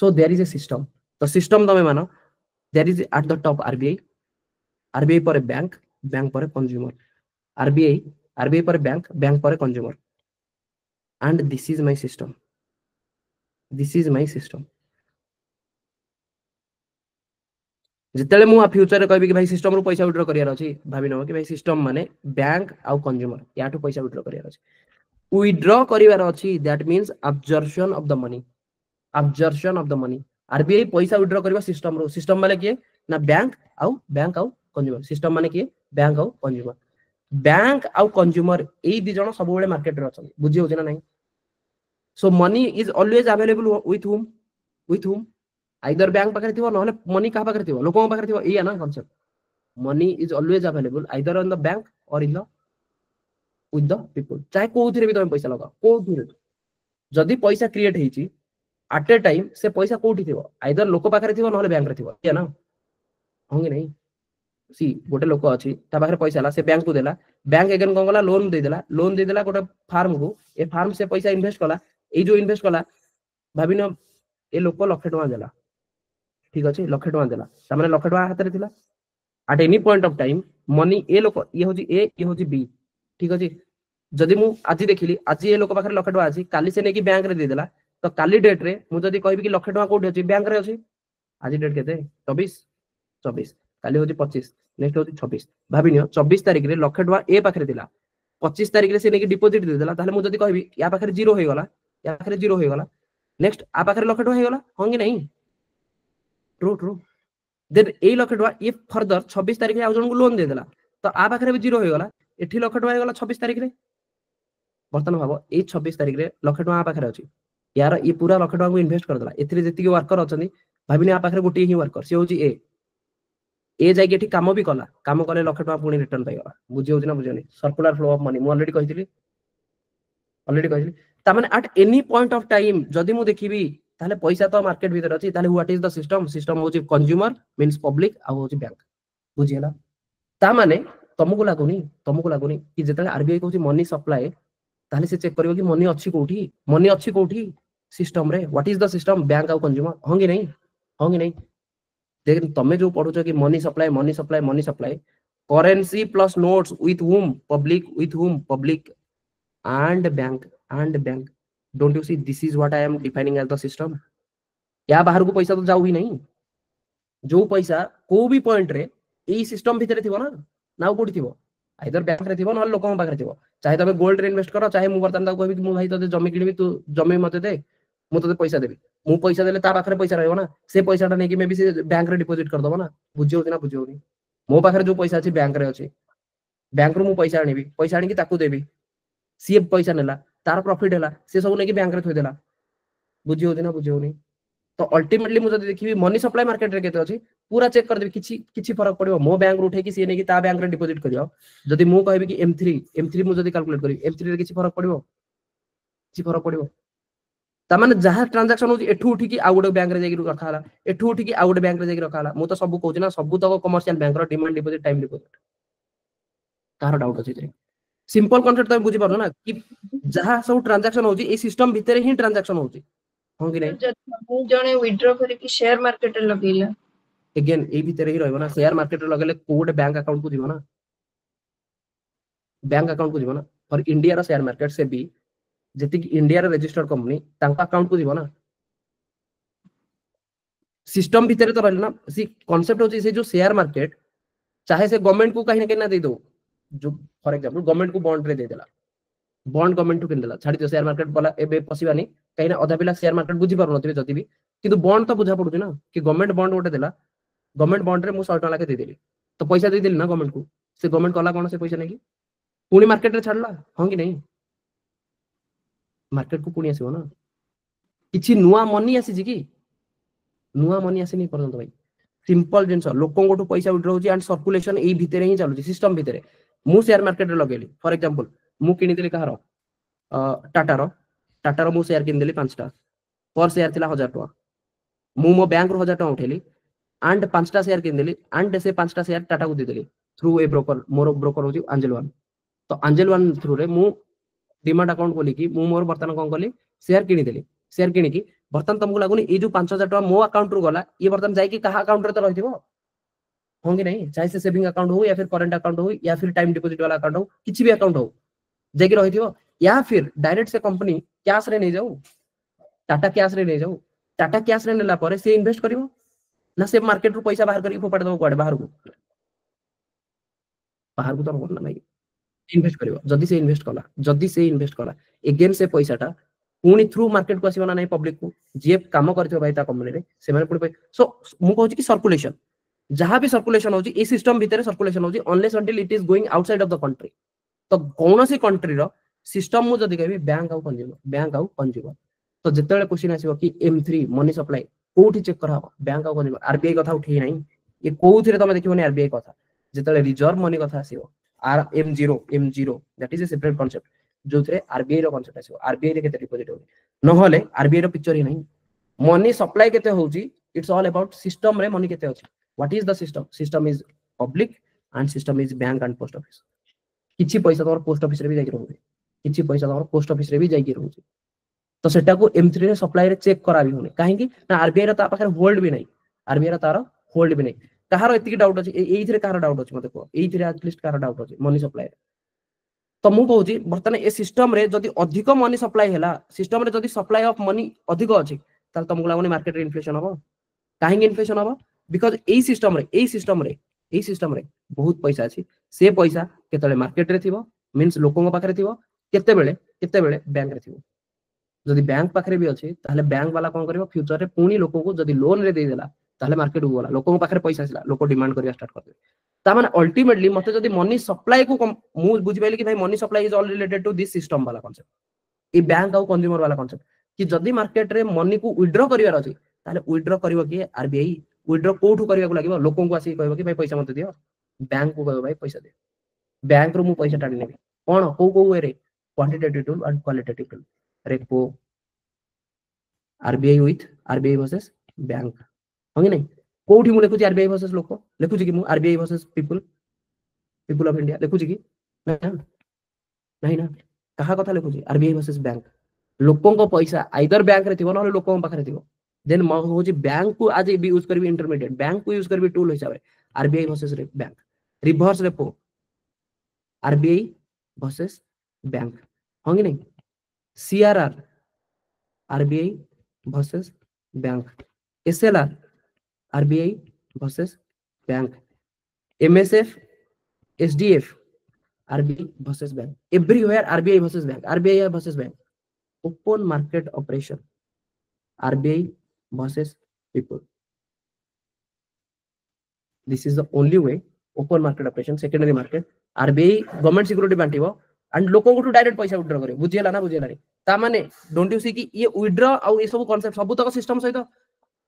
So there is a system. The system तमे मानो there is at the top RBI, RBI पर bank, bank पर consumer, RBI पर bank, bank पर consumer, and this is my system. This is my system. जितने मु future रे कहबी कि भाई सिस्टम रो पैसा विड्रॉ करियार अछि भाबी न कि भाई सिस्टम माने बैंक आउ कंज्यूमर याठो पैसा विड्रॉ करियार अछि विड्रॉ करिवार अछि that means absorption of the money absorption of the money RBI पैसा विड्रॉ करबा सिस्टम माने किए ना बैंक आउ कंज्यूमर सिस्टम माने किए बैंक आउ कंज्यूमर एई दि जण सब बेले मार्केट रे अछि बुझी होछ ना नहीं so money is always available with whom either bank पाखरे थिबो नहले मनी का पाखरे थिबो लोकन पाखरे थिबो एया ना concept money is always available either in the bank और in the with the people चाहे कोथिरे भी तुम पैसा लगा कोथिरे जदी पैसा क्रिएट हेची एट ए टाइम से पैसा कोठी थिबो आइदर लोक पाखरे थिबो नहले बैंक रे थिबो एया ना होंगे नहीं सी गोटे लोक अछि ता पाखरे पैसा ला से बैंक को देला बैंक अगेन कोन गला लोन दे देला गोटे फार्म को ए फार्म से पैसा इन्वेस्ट कला ए जो इन्वेस्ट कला भाबिनो ए लोक लाख टका देला ठीक अछि लाख टका देला त माने लाख टका हाथ रे थिला at any point of time money ए लोक ये होजी ए ये होजी बी ठीक अछि जदी मु आज देखिली आज ए लोक पाखरे लाख टका अछि काली से नेकी बैंक रे दे देला तो काली डेट रे मु जदी कहबी कि लाख टका कोठी अछि बैंक रे अछि आज डेट केते 24 काली होजी 25 नेक्स्ट होजी 26 भाबिनियो 24 तारिख रे लाख टका ए पाखरे दिला 25 तारिख रे से नेकी डिपॉजिट दे देला ताले मु जदी कहबी या पाखरे जीरो होई गला या पाखरे जीरो होई गला नेक्स्ट आ पाखरे लाख टका होई गला होंगे नहीं ट्रू देन ए लाख टका ये फर्दर 26 तारिख रे आ जन को लोन दे देला तो आ पाखरे भी जीरो होई गला एठी लाख टका होई गला 26 तारिख रे बर्तन भाबो ए 26 तारिख रे लाख टका आ पाखरे अछि यार ये पूरा लाख टका को इन्वेस्ट कर देला एथिरे जति वर्कर अछनी भाबिनी आ पाखरे गोटी ही वर्कर से होची ए जाई एठी काम भी कला काम कले लाख टका पुनी रिटर्न पाई गला बुझी होची ना बुझियोनी सर्कुलर फ्लो ऑफ मनी मु ऑलरेडी कहितली ता माने eight any point of time जदी मु देखिबी ताले पैसा तो मार्केट भीतर अछि ताले व्हाट इज द सिस्टम होची कंज्यूमर मींस पब्लिक आ होची बैंक बुझियला ता माने तुमको लागुनी कि जेतले आरबीआई कहूची मनी सप्लाई ताले से चेक करियो कि मनी अछि कोठी सिस्टम रे what is the system bank आ कंज्यूमर होंगे नहीं देख तमे जो पढुछ कि money supply currency plus notes with whom public and bank don't you see this is what I am defining as the system या बाहर को पैसा तो जाऊ ही नहीं जो पैसा को भी पॉइंट रे ए सिस्टम भीतर थिबो ना कोठी थिबो आइदर बैंक रे थिबो न लोक पाखरे थिबो चाहे तमे गोल्ड रे इन्वेस्ट करो चाहे मु बर्तन ता कहबी कि मु भाई तते जमी किनिबी तू जमी मते दे मु तते पैसा देबी मु पैसा देले ता पाखरे पैसा रहबो ना से पैसाटा नै कि मे भी से बैंक रे डिपॉजिट कर दबो ना बुझियोनी मो पाखरे जो पैसा अछि बैंक रे अछि बैंक रो मु पैसा आनी कि ताकू देबी सी पैसा नेला तार प्रॉफिट हैला से सब नै कि बैंक रे थोइ देला बुझियोनी तो अल्टीमेटली मु जदी देखिबी मनी सप्लाई मार्केट रे केते अछि पूरा चेक कर देबी किछि फरक पड़िबो मो बैंक रो उठे कि से नै कि ता बैंक रे डिपॉजिट करियो जदी मु कहबी कि M3 मु जदी कैलकुलेट करी M3 रे किछि फरक पड़िबो ता माने जहा ट्रांजैक्शन होची एठू उठी कि आ गोटे बैंक रे जाई रखा हला एठू उठी कि आ गोटे बैंक रे जाई रखा हला मु तो सब कहूची ना सब तक कमर्शियल बैंक रो डिमांड डिपॉजिट टाइम डिपॉजिट कार डाउट अछि जे सिंपल कांसेप्ट तुम बुझी पारो ना कि जहा सब ट्रांजैक्शन होची ए सिस्टम भीतर ही ट्रांजैक्शन होची हो कि नहीं जब जने विथड्रॉ करे कि शेयर मार्केट रे लगेला अगेन ए भीतर ही रहबो ना शेयर मार्केट रे लगेले कोड बैंक अकाउंट को दिबो ना फॉर इंडिया रो शेयर मार्केट से भी जति इंडिया रे रजिस्टर्ड कंपनी तांका अकाउंट को दिबो ना सिस्टम भीतर तो रहल ना सी कांसेप्ट होची से जो शेयर मार्केट चाहे से गवर्नमेंट को कहीं ना दे दो जो फॉर एग्जांपल गवर्नमेंट को बॉन्ड रे दे देला बॉन्ड गवर्नमेंट को किन देला छाड़ी तो शेयर मार्केट वाला एबे पसिबानी कहीं ना अधा पिला शेयर मार्केट बुझी पारो नथिबे जति भी किंतु बॉन्ड तो बुझा पडुची ना कि गवर्नमेंट बॉन्ड ओटे देला गवर्नमेंट बॉन्ड रे मु 100 टका लाके दे देली तो पैसा दे देली ना गवर्नमेंट को से गवर्नमेंट कला कोन से पैसा नहीं कि पुनी मार्केट रे छाडला हां कि नहीं मार्केट को पुनी आसीबो ना किछि नुवा मनी आसी कि नुवा मनी आसी नहीं परंतु भाई सिंपल जिंस लोकन गोटो पैसा विड्रॉ होची एंड सर्कुलेशन ए भीतर ही चालू सिस्टम भीतर मु शेयर मार्केट रे लगेली फॉर एग्जांपल मु किनि देली कहारो टाटा रो मु शेयर किन देली 5टा पर शेयर थिला 1000 टका मु मो बैंक रो 1000 टका उठेली एंड 5टा शेयर किन देली एंड से 5टा शेयर टाटा को दे देली थ्रू ए ब्रोकर मोर ब्रोकर होची एंजल वन तो एंजल वन थ्रू रे मु डिमांड अकाउंट खोली कि मु मोर बर्तन कोन कली शेयर किनि देली शेयर किनि कि बर्तन तुमको लागुनी ये जो 5000 टका मो अकाउंट रु गला ये बर्तन जाई कि कहा अकाउंट रे तो रहिथिबो हो कि नहीं चाहे से सेविंग अकाउंट हो या फिर करंट अकाउंट हो या फिर टाइम डिपॉजिट वाला अकाउंट हो किसी भी अकाउंट हो जाई कि रहिथिबो या फिर डायरेक्ट से कंपनी कैश रे नहीं जाऊ टाटा कैश रे नहीं जाऊ टाटा कैश रे नेला परे से इन्वेस्ट करिवो ना से मार्केट रु पैसा बाहर करी फोपाड़ दो कोड बाहर को तो बोलना नहीं इन्वेस्ट करिवो जदी से इन्वेस्ट कला अगेन से पैसाटा पुणी थ्रू मार्केट को आसीबो ना नहीं पब्लिक को जे काम करथिबो भाई ता कंपनी रे से माने पुणी सो मु कहूची कि सर्कुलेशन जहां भी सर्कुलेशन होची ए सिस्टम भीतर सर्कुलेशन होची unless until it is going outside of the country तो कोनोसी कंट्री रो सिस्टम मु जदी कहबी बैंक आउ कंज्यूमर तो जेतेले क्वेश्चन आसीबो कि M3 मनी सप्लाई कोठी चेक करा बैंक आउ कंज्यूमर आरबीआई कथा उठेई नाही ये कोउथिरे तमे देखिबोनी आरबीआई कथा जेतेले रिजर्व मनी कथा आसीबो आर M0 that is a separate concept जो थे आरबीआई रो कांसेप्ट आसीबो आरबीआई रे केते डिपॉजिट हो नहले आरबीआई रो पिक्चर ही नहीं मनी सप्लाई केते होउची इट्स ऑल अबाउट सिस्टम रे मनी केते अछि what is the system is public and system is bank and post office किछि पैसा तोर पोस्ट ऑफिस रे भी जाई रहउबे किछि पैसा तोर पोस्ट ऑफिस रे भी जाई रहउची तो सेटा को M3 रे सप्लाई रे चेक करा भी होने काहे कि ना आरबीआई रा ता पाखर होल्ड भी नहीं आरबीआई रा तार होल्ड भी नहीं कहार एतिकी डाउट अछि एइथिरे कहार डाउट अछि मते को एइथिरे एटलीस्ट कहार डाउट अछि मनी सप्लाई तो मु कहूची बर्तन ए सिस्टम रे जदी अधिक मनी सप्लाई हैला सिस्टम रे जदी सप्लाई ऑफ मनी अधिक अछि ताल तुमको लागोनी मार्केट रे इन्फ्लेशन हबो काहे इन्फ्लेशन हबो बिकॉज़ ए सिस्टम रे बहुत पैसा अछि से पैसा केतले मार्केट रे थिबो मींस लोकन पाखरे थिबो केते बेले बैंक रे थिबो जदी बैंक पाखरे भी अछि ताले बैंक वाला कोन करिवो फ्यूचर रे पुनी लोक को जदी लोन रे दे देला ताले मार्केट को गला लोकन पाखरे पैसा आसिला लोक डिमांड करिया स्टार्ट कर दे ता माने अल्टीमेटली मते जदी मनी सप्लाई को मु बुझि पाइली कि भाई money supply is all related to this system वाला कांसेप्ट ए बैंक आउ कंज्यूमर वाला कांसेप्ट कि जदी मार्केट रे मनी को विथड्रॉ करिवार अछि ताले विथड्रॉ करिवो कि आरबीआई विथड्रॉ कोठु करिया को लागिवो लोकन को आसी कहबो कि भाई पैसा मते दियो बैंक को कहबो भाई पैसा दे बैंक रो मु पैसा टाडी नेबी कोन को वे रे quantitative tool and qualitative tool repo RBI versus bank होगी नहीं कोठी मु लेखुची आरबीआई वर्सेस लोक लेखुची कि मु RBI versus people of India लेखुची कि नहीं ना कहा कथा लेखुची आरबीआई वर्सेस बैंक लोकों को पैसा आइदर बैंक रे थिबो न लोकों पाखरे थिबो देन म होची बैंक को आज भी यूज करबी इंटरमीडिएट बैंक को यूज करबी टूल हिसाब रे RBI versus bank reverse repo RBI versus bank होगी नहीं CRR RBI versus bank SLR RBI versus bank MSF SDF RBI versus bank everywhere RBI versus bank open market operation RBI versus people this is the only way open market operation secondary market RBI government security बांटिबो and लोकों को direct पैसा withdraw करे बुझियला ना बुझियला ता माने don't you सी कि ये विथड्रॉ आ ये सब कांसेप्ट सब तक सिस्टम सहित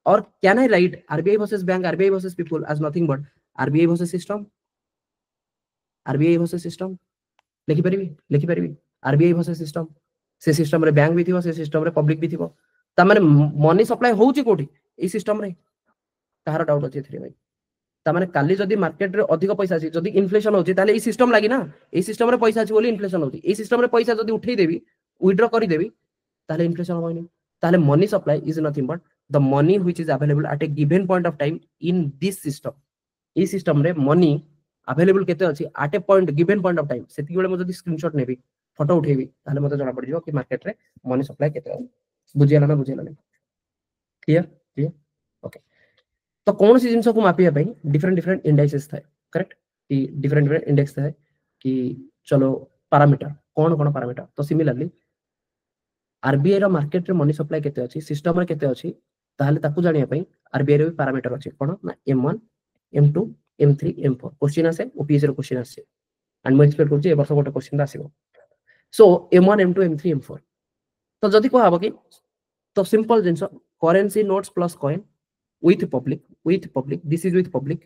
और can I write RBI versus bank RBI versus people as nothing but RBI versus system लिखि परिबी आरबीआई वर्सेस सिस्टम से सिस्टम रे बैंक भी थिबो से सिस्टम रे पब्लिक भी थिबो ता माने मनी सप्लाई होउची कोठी ए सिस्टम रे कहार डाउट अछि एथरे भाई ता माने काली जदी मार्केट रे अधिक पैसा अछि जदी इन्फ्लेशन होउची ताले ए सिस्टम लागी ना ए सिस्टम रे पैसा अछि बोली इन्फ्लेशन होउची ए सिस्टम रे पैसा जदी उठेई देबी विथड्रॉ करि देबी ताले इन्फ्लेशन होइनी ताले money supply is nothing but the money which is available at a given point of time in this system A system रे मनी अवेलेबल केते अछि at a point given point of time सेति बेले म जदी screenshot नेबी photo उठेबी ताले मते जणा पड़ जिवो कि मार्केट रे मनी सप्लाई केते अछि बुझियला ना क्लियर ओके तो कौन सी जिंस को मापिया भाई डिफरेंट इंडाइसेस थाए करेक्ट कि डिफरेंट इंडेक्स थाए कि चलो पैरामीटर कौन पैरामीटर तो सिमिलरली आरबीआई रो मार्केट रे मनी सप्लाई केते अछि सिस्टम रे केते अछि ताहले ताकू जानिया पई आरबीआई रे पैरामीटर अछि कोन ना M1 M2 M3 M4 question आसे ओपीएससी रो क्वेश्चन आसे एंड मैं एक्सपेक्ट करछि ए वर्ष गोटे क्वेश्चन आसीबो सो M1 M2 M3 M4 तो जदी को हाबो कि तो सिंपल जिंस currency notes plus coin with public this is with public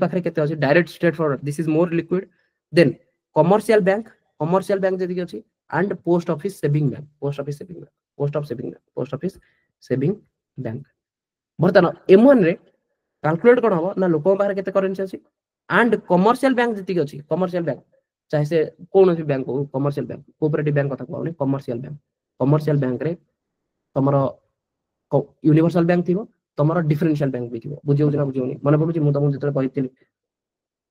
पाखरे केते अछि direct straightforward this is more liquid than commercial bank जदी अछि and post office saving bank बर्तन M1 रे कैलकुलेट कोन हो ना लोक बाहर केते करेंसी अछि एंड कमर्शियल बैंक जति अछि कमर्शियल बैंक चाहे से कोन भी बैंक हो कमर्शियल बैंक कोऑपरेटिव बैंक कथा कहउनी कमर्शियल बैंक रे तमरो यूनिवर्सल बैंक थी तुम डिफरेंशियल बैंक भी थी बुझे ना बुझे मन पड़ू मुझे तुमको जो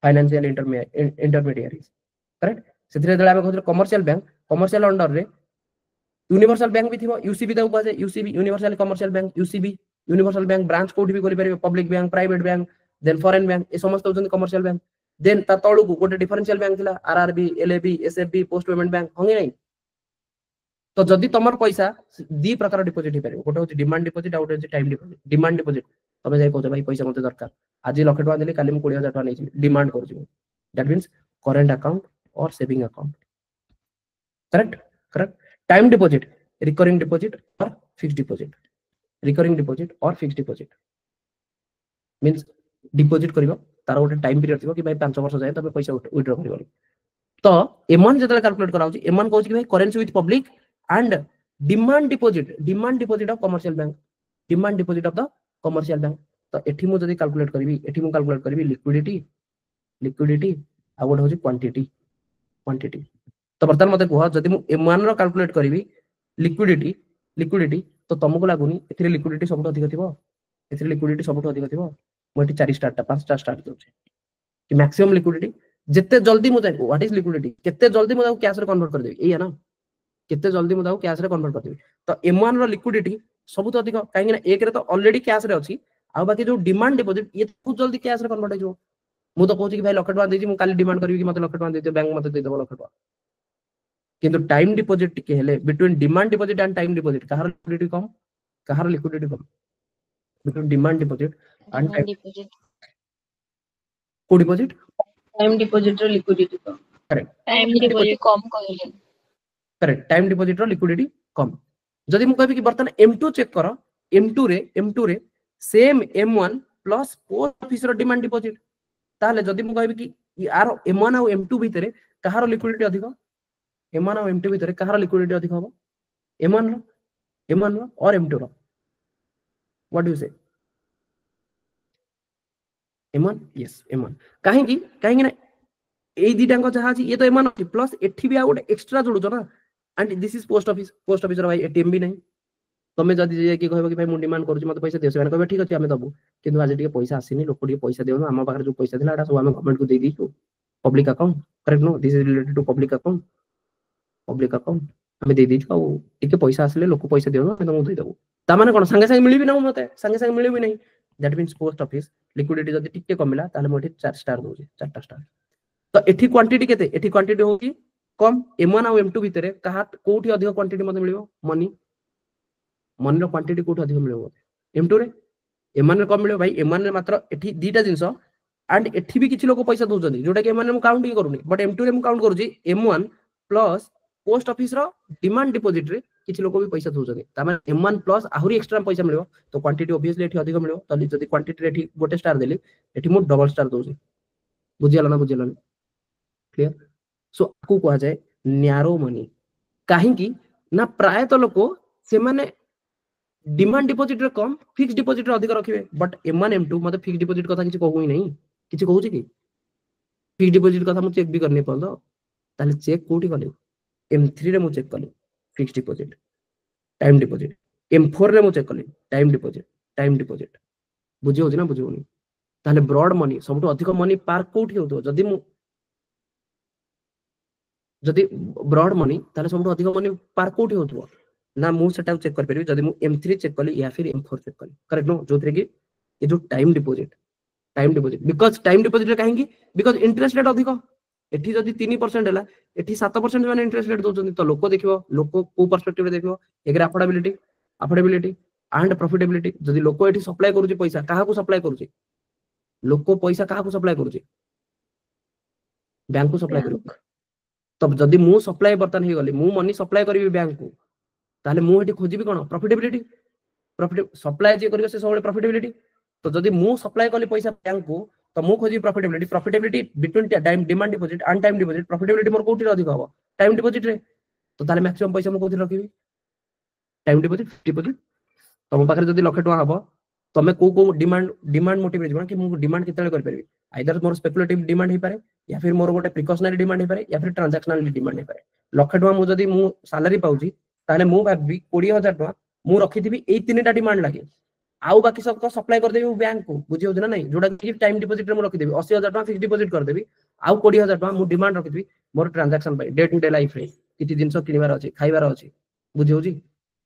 फाइनेंशियल इंटरमीडियरीज करेक्ट से आम कहते कमर्शियल अंडर रे यूनिवर्सल बैंक भी थी यूसीबी कहुए UCB universal commercial bank UCB universal bank branch कोठी भी करें public bank private bank then foreign bank ये समस्त होती कमर्शियल बैंक देन ता तलू को गोटे डिफरेंशियल बैंक थिला RRB LAB SFB post payment bank होंगे नहीं तो जदि तुम पैसा दी प्रकार डिपोजिट हो पारे गोटे हूँ डिमांड डिपोजिट आउ गोटे टाइम डिपोजिट डिमांड डिपोजिट तुम जाए कह भाई पैसा मत दरकार आज 1 लाख टका देली काली 20,000 टका नहीं डिमांड कर दैट मीन्स करेंट अकाउंट और saving account correct correct time deposit recurring deposit और फिक्स्ड डिपोजिट रिकरिंग डिपोजिट और फिक्स्ड डिपोजिट मीन्स डिपोजिट करिवो तार गोटे टाइम पीरियड थिबो कि भाई 5 वर्ष जाए तबे पैसा विथड्रॉ करिवो तो एमन जतले कैलकुलेट कराउची एमन कहूची कि भाई currency with public and demand deposit of commercial bank demand deposit of the commercial bank तो एठी मु जदी कैलकुलेट करबी लिक्विडिटी आ गोटे होची क्वांटिटी तो बर्तमान मते कह जदि मु एमन रो कैलकुलेट करबी लिक्विडिटी तो तुमको लागुनी एथिरे लिक्विडिटी सबटो अधिक थिबो मु एठी 4 स्टार 5 स्टार दोछि कि मैक्सिमम लिक्विडिटी जिते जल्दी मु जाको व्हाट इज लिक्विडिटी केते जल्दी मु कैश रे कन्वर्ट कर देबी एया ना केते जल्दी मु कैश रे कन्वर्ट कर देबी तो M1 रो लिक्विडिटी सबुत अधिक काहे ना एक रे तो ऑलरेडी कैश रे अछि आ बाकी जो डिमांड डिपोजिट ये बहुत जल्दी कैश रे कन्वर्ट हो मु तो कहूची कि भाई 1 लाख टका देजी मु काली डिमांड करबी कि मते 1 लाख टका देते बैंक मते दे देबो 1 लाख टका किंतु टाइम डिपोजिट के हेले between demand deposit and time deposit Kahar liquidity come between demand deposit and को डिपोजिट टाइम डिपोजिट रो लिक्विडिटी कम करेक्ट टाइम डिपोजिट कम कहले करेक्ट टाइम डिपोजिट रो लिक्विडिटी कम जदि मु कहबी कि बर्तन M2 चेक करो M2 रे same M1 plus post office रो डिमांड डिपोजिट ताले जदि मु कहबी कि यार M1 और M2 भितरे कहार लिक्विडिटी अधिक M1 और M2 भितरे कहार लिक्विडिटी अधिक हो M1 रो और M2 row what do you से M1 यस M1 काहे ना ए दिटांग जहा अछि ये तो M1 अछि प्लस एठी भी आ गोटे एक्स्ट्रा जोडुछ ना and this is post office रो भाई एटीएम भी नहीं तमे जदी जे कि कहबो कि भाई मु डिमांड करूची मते पैसा दियो से कहबे ठीक अछि हमें दबु किंतु आज टिके पैसा आसीनी लोक टिके पैसा दियो हम पाखर जो पैसा दिला एटा सब हम गवर्नमेंट को दे दीछु public account correct no this is related to public account हमें दे दीछु आ टिके पैसा आसले लोक पैसा दियो हम तुमको दे देबो ता माने कोन संगे संगे मिली भी ना मते संगे मिली भी नहीं that means post office liquidity जदी टिके कमिला ताले मोठी 4 स्टार दोजे 4टा स्टार तो एठी क्वांटिटी केते एठी क्वांटिटी होगी कम M1 और M2 भितरे कहा कोठी अधिक क्वांटिटी मते मिलियो मनी रो क्वांटिटी कोठी अधिक मिलियो M2 रे M1 रे कम मिलियो भाई M1 रे मात्र एठी दीटा जिंस एंड एठी भी किछि लोक पैसा दोजनी जोटा कि M1 रे मु काउंट ही करूनी बट M2 रे मु काउंट करूची M1 प्लस पोस्ट ऑफिस रो डिमांड डिपोजिट रे किछि लोक भी पैसा दोजनी ता माने M1 प्लस आहुरी एक्स्ट्रा पैसा मिलियो तो क्वांटिटी ऑब्वियसली एठी अधिक मिलियो तो जदी क्वांटिटी रे एठी गोटे स्टार देली एठी मु डबल स्टार दोजी बुझियाला ना क्लियर सो आपको कहा जाए न्यारो मनी कहीं ना प्राय तो लोक से माने डिमांड डिपोजिट रे कम फिक्स डिपोजिट रे अधिक रखिबे बट M1 M2 मते फिक्स डिपोजिट कथा किछि कहू ही नहीं किछि कहू कि फिक्स डिपोजिट कथा मु चेक भी करनी पड़ो ताले चेक कोठी करले M3 रे मु चेक करले fix deposit time deposit M4 रे मु चेक करले टाइम डिपोजिट बुझियो ना बुझियोनी ताले ब्रॉड मनी सबटो अधिक मनी पार्क कोठी होतो जदि ब्रॉड मनी ताले सबटो अधिक मनी पार्क कोठी होतो ना मु सेटा चेक कर परबी जदि मु M3 चेक करली या फिर M4 चेक करली करेक्ट नो जोथरे कि ये जो time deposit because time deposit रे काहेकि बिकॉज़ इंटरेस्ट रेट अधिक एठी जदि 3% हैला एठी 7% माने इंटरेस्ट रेट दोचंदी तो लोक देखिबो लोक को पर्सपेक्टिव रे देखिबो एग्रा अफोर्डेबिलिटी एंड प्रॉफिटेबिलिटी जदि लोक एठी सप्लाई करूची पैसा काहा को सप्लाई करूची लोक पैसा काहा को सप्लाई करूची बैंक को सप्लाई करू तब जदि मु सप्लाई बर्तन हे गली मु मनी सप्लाई करबी बैंक को ताले मु एठी खोजिबी कोन प्रॉफिटेबिलिटी सप्लाई जे करियो से सबले प्रॉफिटेबिलिटी तो जदि मु सप्लाई कली पैसा बैंक को तो मु खोजी profitability between time demand deposit and time deposit profitability मोर कोठी अधिक हो टाइम डिपोजिट रे तो ताले मैक्सिमम पैसा मु कोठी रखिबी टाइम डिपोजिट तुम पाखरे जदि 1 लाख टका हबो तमे को डिमांड मोटिव जीवन कि मु डिमांड केतले कर परबी आइदर मोर स्पेकुलेटिव डिमांड हे पारे या फिर मोर गोटे प्रिकॉशनरी डिमांड हे पारे या फिर ट्रांजैक्शनल डिमांड हे पारे 1 लाख टका मु जदि मु सैलरी पाउची ताले मु भाबी 20000 टका मु रखिथिबि एई तीनटा डिमांड लागे आउ बाकी सब सप्लाई कर देबी बैंक को बुझी होछ ना नहीं जोटा कि टाइम डिपॉजिट रे मु रखि देबी 80000 टका फिक्स डिपॉजिट कर देबी आउ 20000 टका मु डिमांड रखिथिबि मोर ट्रांजैक्शन पे डे टू डे लाइफ रे किछि जिंस किनिबार अछि खाइबार अछि बुझी होछि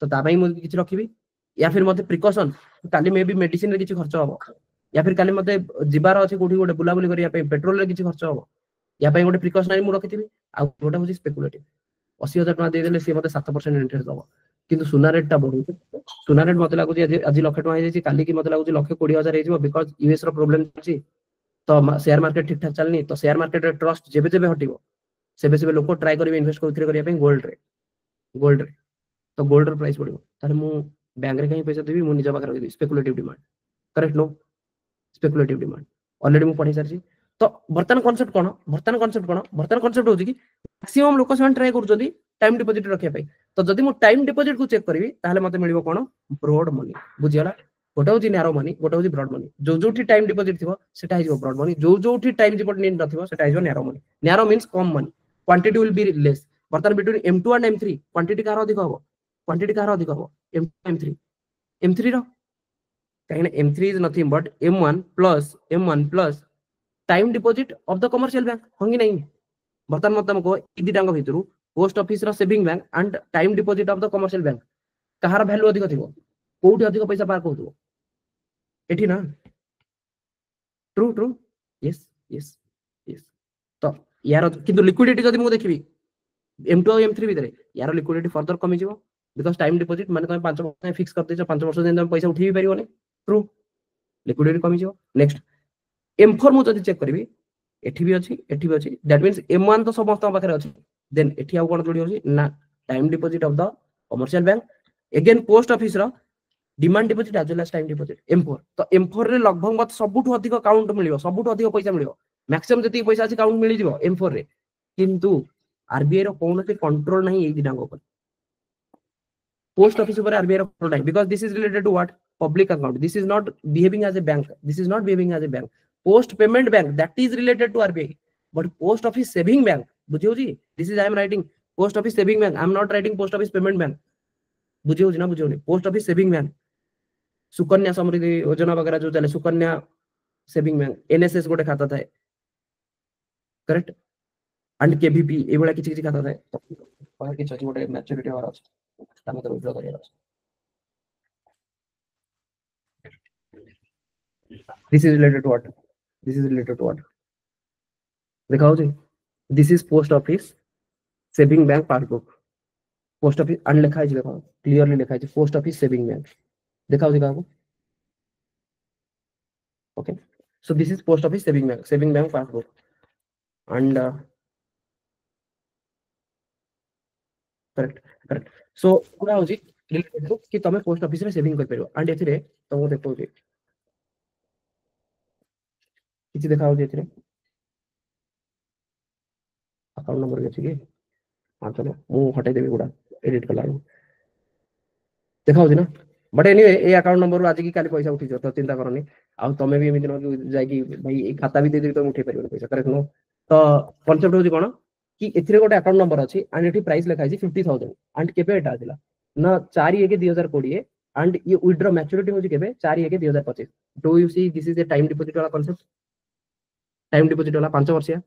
तो ता पई मु किछि रखिबि या फिर मते प्रिकॉशन काली मे भी मेडिसिन रे किछि खर्च हबो या फिर काली मते जिबार अछि कोठी गोटे बुलाबुली करिया पे पेट्रोल रे किछि खर्च हबो या पे गोटे प्रिकॉशनरी मु रखिथिबि आ गोटा होछि स्पेकुलेटिव 80000 टका दे देले से मते 7% इंटरेस्ट दबो किंतु सुना रेट टा बढ़ु सुना रेट मते लागु आज लाख टका हे काली की मते लागु लाख 20000 हे बिकॉज यूएस रो प्रॉब्लम अछि तो शेयर मार्केट ठीक ठाक चलनी तो शेयर मार्केट रे ट्रस्ट जेबे जेबे हटिबो सेबे सेबे लोक ट्राई करिवे इन्वेस्ट करथिरे करिया पे गोल्ड रे तो गोल्ड रो प्राइस बढ़िबो तारे मु बैंक रे कहीं पैसा देबी मु निज पाखरे रखि speculative demand correct no speculative demand already मु पढी सारछि तो वर्तमान कांसेप्ट कोन वर्तमान कांसेप्ट होछि कि मैक्सिमम लोक से ट्राई करछथि टाइम डिपॉजिट रखिया पे तो जदि मु टाइम डिपॉजिट को चेक करबी ताहले मते मिलिबो कोन ब्रॉड मनी बुझियला गोटे होछि नैरो मनी गोटे होछि ब्रॉड मनी जो जोठी टाइम डिपॉजिट थिबो सेटा हिजो ब्रॉड मनी जो जोठी टाइम डिपॉजिट नीड नथिबो सेटा हिजो नैरो मनी नैरो मींस कम money quantity will be less वर्तमान between M2 and M3 quantity कार अधिक हबो क्वांटिटी कार अधिक हबो M2 M3 रो काहे M3 is nothing but M1 plus time deposit of the commercial bank होंगी नहीं वर्तमान मत हमको इदी डांग भितरु पोस्ट ऑफिस रो saving bank and time deposit of the commercial bank कहार वैल्यू अधिक थिबो कोठी अधिक पैसा पार करथबो एठी ना ट्रू यस यस यस तो यार किंतु लिक्विडिटी जदि मु देखिबी M2 और M3 भितरे यार लिक्विडिटी फर्दर कमी जिवो बिकॉज़ टाइम डिपॉजिट माने तुम 5 वर्ष फिक्स कर देछो 5 वर्ष दिन तुम पैसा उठेबी परिबोनी ट्रू लिक्विडिटी कमी जिवो नेक्स्ट M4 मु जदि चेक करबी एठी भी अछि दैट मींस M1 तो समस्त पाखरे अछि देन एठी आ कोन जोडी होछि ना time deposit of the commercial bank again post office रो demand deposit as well as time deposit M4 तो M4 रे लगभग मत सबुठ अधिक काउंट मिलियो सबुठ अधिक पैसा मिलियो मैक्सिमम जति पैसा अछि काउंट मिलि जिवो M4 रे किंतु आरबीआई रो कोन से कंट्रोल नहीं एई दिनांग ऊपर पोस्ट ऑफिस ऊपर आरबीआई रो कंट्रोल नहीं because this is related to what public account this is not behaving as a bank post payment bank that is related to RBI but post office saving bank बुझियो जी this is I am writing post office saving bank I am not writing post office payment bank बुझियो जी ना बुझियो नहीं post office saving bank Sukanya Samriddhi योजना वगैरह जो चले Sukanya saving bank NSS गोटे खाता थाए करेक्ट एंड KVP ए बडा किछि खाता थाए पर किछि अछि गोटे मैच्योरिटी होर अछि तामे तो विड्रॉ करिया अछि this is related to what दिखाओ जी this is post office saving bank passbook post office अन लिखा है देखो क्लियरली लिखा है post office saving bank दिखाओ okay so this is post office saving bank passbook and correct so पूरा हो जी related to कि तमे पोस्ट ऑफिस रे सेविंग कर परियो एंड एथिरे तमो देखो जी किछि देखाओ जी एथिरे अकाउंट नंबर अछि कि हां चलो मु हटाई देबी गुडा एडिट कला देखाओ जी ना but anyway A account number आज की काली पैसा उठी जो तो चिंता करनी आ तमे भी एमिति न जाय कि भाई ए खाता भी दे देबी तो उठे परियो पैसा करेक्ट नो तो कांसेप्ट होजी कोन कि एथिरे गोटे अकाउंट नंबर अछि एंड एठी प्राइस लिखा अछि 50000 एंड केबे एटा आथिला ना 4/1/2020 एंड ये विथड्रॉ मैच्योरिटी होजी केबे 4/1/2025 do you see this is A time deposit वाला कांसेप्ट टाइम डिपॉजिट वाला 5 वर्षिया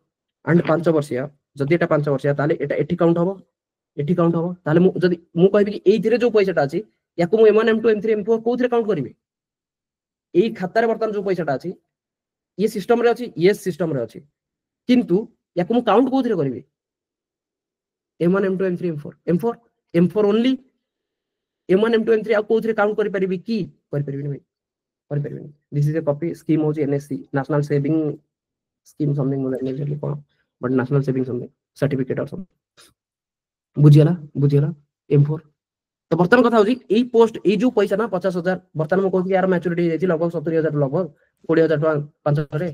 एंड 5 वर्षिया जदि एटा 5 वर्षिया ताले एटा एठी काउंट हबो ताले मु जदि मु कहबी कि एई थिरे जो पैसाटा अछि याकु मु M1 M2 M3 M4 कोथरे count करबी एई खाता रे वर्तमान जो पैसाटा अछि ये सिस्टम रे अछि यस सिस्टम रे अछि किंतु याकु मु काउंट कोथरे करबी M1 M2 M3 M4 only M1 M2 M3 आ कोथरे काउंट करि परिबी की करि परिबी नै करि परिबी this is a copy scheme होजी NSC national saving scheme something more exactly कोन but national saving something certificate और समथिंग बुझियला M4 तो बर्तन कथा होजी एई पोस्ट एई जो पैसा ना 50000 बर्तन म कहू यार मैच्योरिटी जायछि लगभग 70000 लगभग 20000 टका 500 रे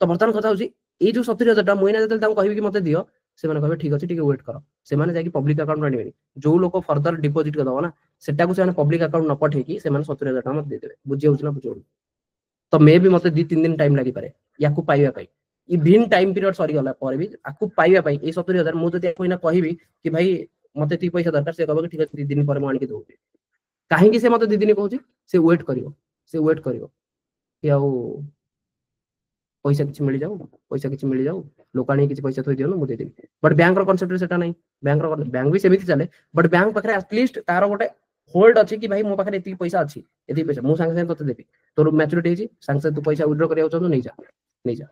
तो बर्तन कथा होजी एई जो 70000 टका मोइना जतल ताम कहबी कि मते दियो से माने कहबे ठीक अछि ठीक वेट करो से माने जाकी पब्लिक अकाउंट आनिबेनी जो लोक फर्दर डिपॉजिट कर दबो ना सेटा को से माने पब्लिक अकाउंट न पठे की से माने 70000 टका मते दे देबे बुझियो होछि ना बुझियो तो मे भी मते 2-3 दिन टाइम लागि पारे याकू पाइबा पाई ई भिन टाइम पीरियड सरी गला पर भी आकू पाइबा पाई ए 70000 मु जति कोइना कहबी कि भाई मते ती पैसा दरकार से कहबो कि ठीक अछि 2 दिन पर म आनि के दोबे କାହିଁକି ସେ ମତେ 2 ଦିନ କହୁଛି ସେ ୱେଟ୍ କରିବ କି ଆଉ ପଇସା କିଛି ମିଳିଯାଉ ଲୋକ ଆଣି କିଛି ପଇସା ଥୋଇ ଦିଅନ୍ତୁ ମୁଁ ଦେଇଦେବି ବଟ୍ ବ୍ୟାଙ୍କର କନସେପ୍ଟରେ ସେଟା ନାହିଁ ବ୍ୟାଙ୍କ ବି ସେମିତି ଚାଲେ ବଟ୍ ବ୍ୟାଙ୍କ ପାଖରେ ଆଟଲିଷ୍ଟ ତାର ଗୋଟେ ହୋଲ୍ଡ ଅଛି କି ଭାଇ ମୋ ପାଖରେ ଏତିକି ପଇସା ଅଛି ଏତିକି ପଇସା ମୁଁ ସାଙ୍ଗେ ସାଙ୍ଗେ ତତେ ଦେବି ତୋର ମ୍ୟାଚୁରିଟି ହେଇଛି ସାଙ୍ଗେ ସାଙ୍ଗେ ତୁ ପଇସା ୱିଡ୍ର କରିବାକୁ ଚାହୁଁଛୁ ନେଇଯା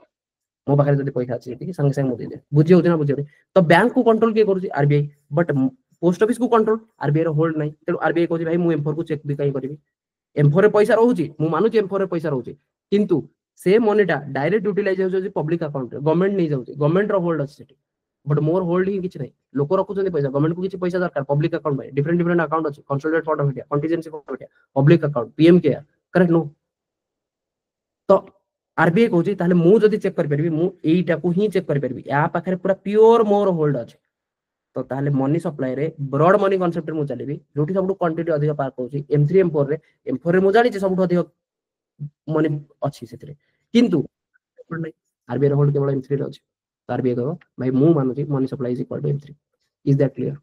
ମୋ ପାଖରେ ଯଦି ପଇସା ଅଛି ଏତିକି ସାଙ୍ଗେ ସାଙ୍ଗେ ମୁଁ ଦେଇଦେବି ବୁଝି ହଉଛି ନା ବୁଝିହଉନି ତ ବ୍ୟାଙ୍କକୁ କଣ୍ଟ୍ରୋଲ କିଏ କରୁଛି ଆରବିଆଇ ବଟ୍ ପୋଷ୍ଟ ଅଫିସ କୁ କଣ୍ଟ୍ରୋଲ ଆରବିଆଇ ର ହୋଲ୍ଡ ନାହିଁ ତେଣୁ ଆରବିଆଇ କହୁଛି ଭାଇ ମୁଁ M4 କୁ ଚେକ୍ ବି କାହିଁ କରିବି M4 ରେ ପଇସା ରହୁଛି ମୁଁ ମାନୁଛି M4 ରେ ପଇସା ରହୁଛି କିନ୍ତୁ ସେ ମନିଟା ଡାଇରେକ୍ଟ ୟୁଟିଲାଇଜ ହେଉଛି ପବ୍ଲିକ ଆକାଉଣ୍ଟରେ ଗଭର୍ଣ୍ଣମେଣ୍ଟ ନେଇଯାଉଛି ଗଭର୍ଣ୍ଣମେଣ୍ଟର ହୋଲ୍ଡ ଅଛି ସେଠି ବଟ୍ ମୋର ହୋଲ୍ଡ ହିଁ କିଛି ନାହିଁ ଲୋକ ରଖୁଛନ୍ତି ପଇସା ଗଭର୍ଣ୍ଣମେଣ୍ଟକୁ କିଛି ପଇସା ଦରକାର ପବ୍ଲିକ ଆକାଉଣ୍ଟ ପାଇଁ ଡିଫରେଣ୍ଟ ଆକାଉଣ୍ଟ ଅଛି consolidated fund of India contingency fund of India public account PM care correct नो तो आरबीआई कहूँ ताहले मु जदि चेक कर परिबी मु एइटाकू ही चेक कर परिबी या पाखरे पूरा प्योर मोर होल्ड अछि तो ताहले मनी सप्लाई रे ब्रॉड मनी कांसेप्ट रे मु चलेबी जोठी सबटू क्वांटिटी अधिक पार्क होची M3 M4 रे मु जानि जे सबटू अधिक मनी अछि सेतरे किंतु आरबीआई रे होल्ड केवल M3 रे अछि आरबीआई कहबो भाई मु मानुची money supply is equal to M3 is that clear